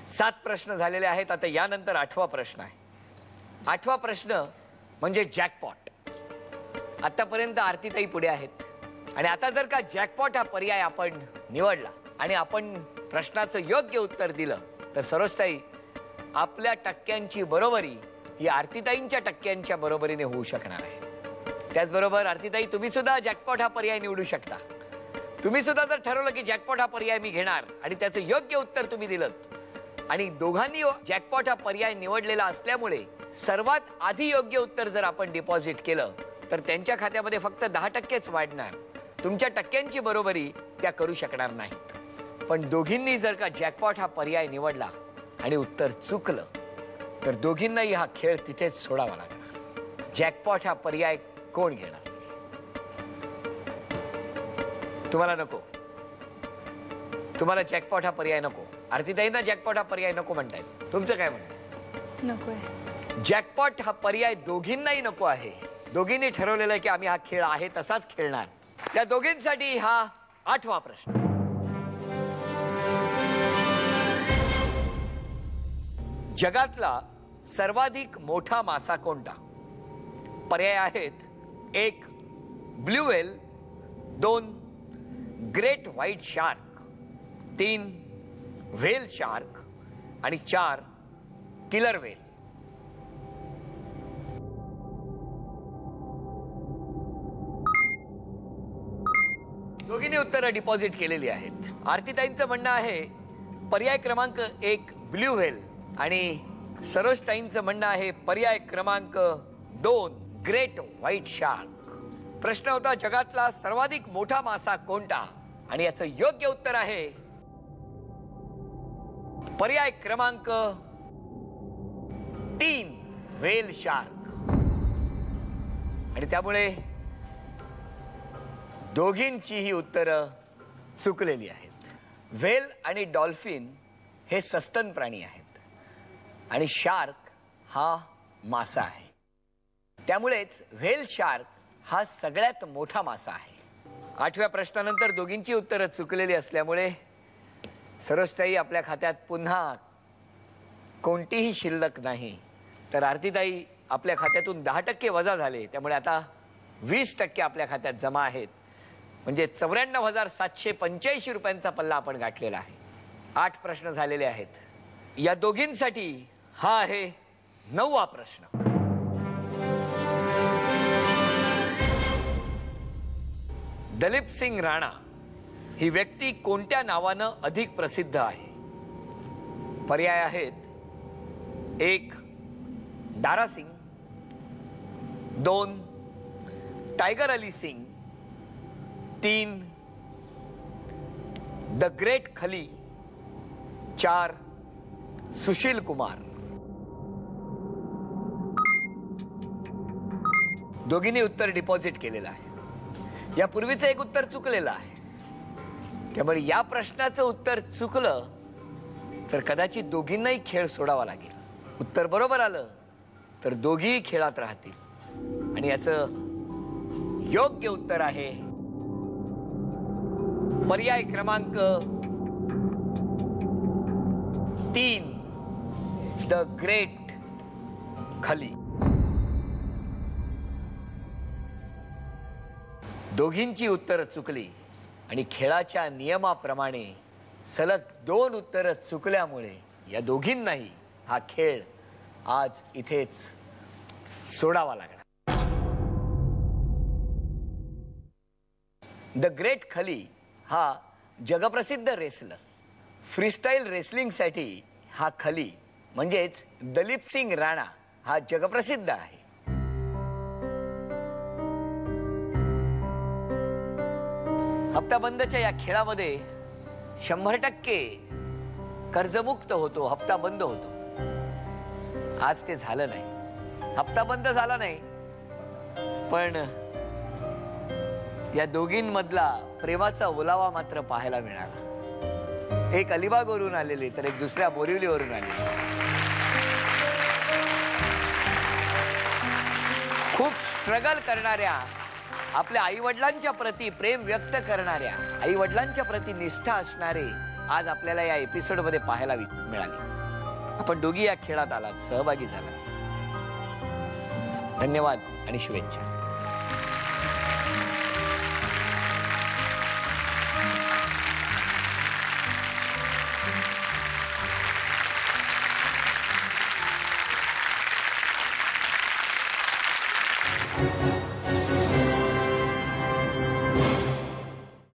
सात प्रश्न झालेले आहेत. आता यानंतर 8वा प्रश्न आहे. 8वा प्रश्न म्हणजे जॅकपॉट. आतापर्यंत आरतीताई पुढे आहेत आणि आता जर का जॅकपॉट हा पर्याय आपण निवडला आणि आपण प्रश्नाचं योग्य उत्तर दिलं तर सरोजताई आपल्या टक्क्यांची बरोबरी ही आरतीताईंच्या टक्क्यांच्या बरोबरीने होऊ शकणार आहे. त्याचबरोबर आरतीताई तुम्ही सुद्धा जॅकपॉट हा पर्याय निवडू शकता. तुम्ही सुद्धा जर ठरवलं की जॅकपॉट हा पर्याय मी घेणार आणि त्याचं योग्य उत्तर तुम्ही दिलं आणि दोघांनी जॅकपॉट हा पर्याय निवडलेला असल्यामुळे सर्वात आधी योग्य उत्तर जर आपण डिपॉझिट केलं तर त्यांच्या खात्यामध्ये फक्त 10%च वाढणार. तुमच्या टक्क्यांची बरोबरी त्या करू शकणार नाहीत. पण दोघींनी जर का जॅकपॉट हा पर्याय निवडला आणि उत्तर चुकलं तर दोघींनाही हा खेळ तिथेच सोडावा लागणार. जॅकपॉट हा पर्याय कोण घेणार? तुम्हाला नको? तुम्हाला जॅकपॉट हा पर्याय नको? आरतीताईंना जॅकपॉट हा पर्याय नको म्हणतायत. तुमचं काय म्हणणं? नकोय. जॅकपॉट हा पर्याय दोघींनाही नको आहे. दोघींनी ठरवलेलं आहे की आम्ही हा खेळ आहे तसाच खेळणार. त्या दोघींसाठी हा 8वा प्रश्न. जगातला सर्वाधिक मोठा मासा कोणता? पर्याय आहेत: 1 blue whale, 2 great white shark, 3 whale shark आणि 4 किलर व्हेल. दोघींनी उत्तरं डिपॉझिट केलेली आहेत. आरतीताईंचं म्हणणं आहे पर्याय क्रमांक 1 ब्लू व्हेल आणि सरोजताईंचं म्हणणं आहे पर्याय क्रमांक 2 ग्रेट व्हाईट शार्क. प्रश्न होता जगातला सर्वाधिक मोठा मासा कोणता आणि याचं योग्य उत्तर आहे पर्याय क्रमांक 3 व्हेल शार्क. आणि त्यामुळे दोघींची ही उत्तरं चुकलेली आहेत. व्हेल आणि डॉल्फिन हे सस्तन प्राणी आहेत आणि शार्क हा मासा आहे. त्यामुळेच व्हेल शार्क हा सगळ्यात मोठा मासा आहे. 8व्या प्रश्नानंतर दोघींची उत्तरं चुकलेली असल्यामुळे सरोजताई आपल्या खात्यात पुन्हा कोणतीही शिल्लक नाही. तर आरतीताई आपल्या खात्यातून 10% वजा झाले. त्यामुळे आता 20% आपल्या खात्यात जमा आहेत. म्हणजे 94,785 रुपयांचा पल्ला आपण गाठलेला आहे. 8 प्रश्न झालेले आहेत. या दोघींसाठी हा आहे 9वा प्रश्न. दलीप सिंग राणा ही व्यक्ती कोणत्या नावानं अधिक प्रसिद्ध आहे? पर्याय आहेत: 1 Dara Singh, 2 Tiger Ali Singh, 3 the Great Khali, 4 Sushil Kumar. दोघींनी उत्तर डिपॉझिट केलेलं आहे. यापूर्वीचं एक उत्तर चुकलेलं आहे. त्यामुळे या प्रश्नाचं उत्तर चुकलं तर कदाचित दोघींनाही खेळ सोडावा लागेल. उत्तर बरोबर आलं तर दोघीही खेळात राहतील आणि याचं योग्य उत्तर आहे पर्याय क्रमांक 3 द ग्रेट खली. दोघींची उत्तरं चुकली आणि खेळाच्या नियमाप्रमाणे सलग 2 उत्तरं चुकल्यामुळे या दोघींनाही हा खेळ आज इथेच सोडावा लागला. द ग्रेट खली हा जगप्रसिद्ध रेसलर. फ्रीस्टाईल रेसलिंगसाठी हा खली म्हणजेच दलीप सिंग राणा हा जगप्रसिद्ध आहे. हप्ताबंदच्या या खेळामध्ये 100% कर्जमुक्त होतो, हप्ता बंद होतो. आज ते झालं नाही. हप्ता बंद झाला नाही पण या दोघींमधला प्रेमाचा ओलावा मात्र पाहायला मिळाला. एक अलिबागवरून आलेली तर एक दुसऱ्या बोरिवलीवरून आलेली. खूप स्ट्रगल करणाऱ्या आपल्या आई वडिलांच्या प्रती प्रेम व्यक्त करणाऱ्या, आई वडिलांच्या प्रती निष्ठा असणारे आज आपल्याला या एपिसोड मध्ये पाहायला मिळाले. आपण दोघी या खेळात आलात, सहभागी झालात. धन्यवाद आणि शुभेच्छा.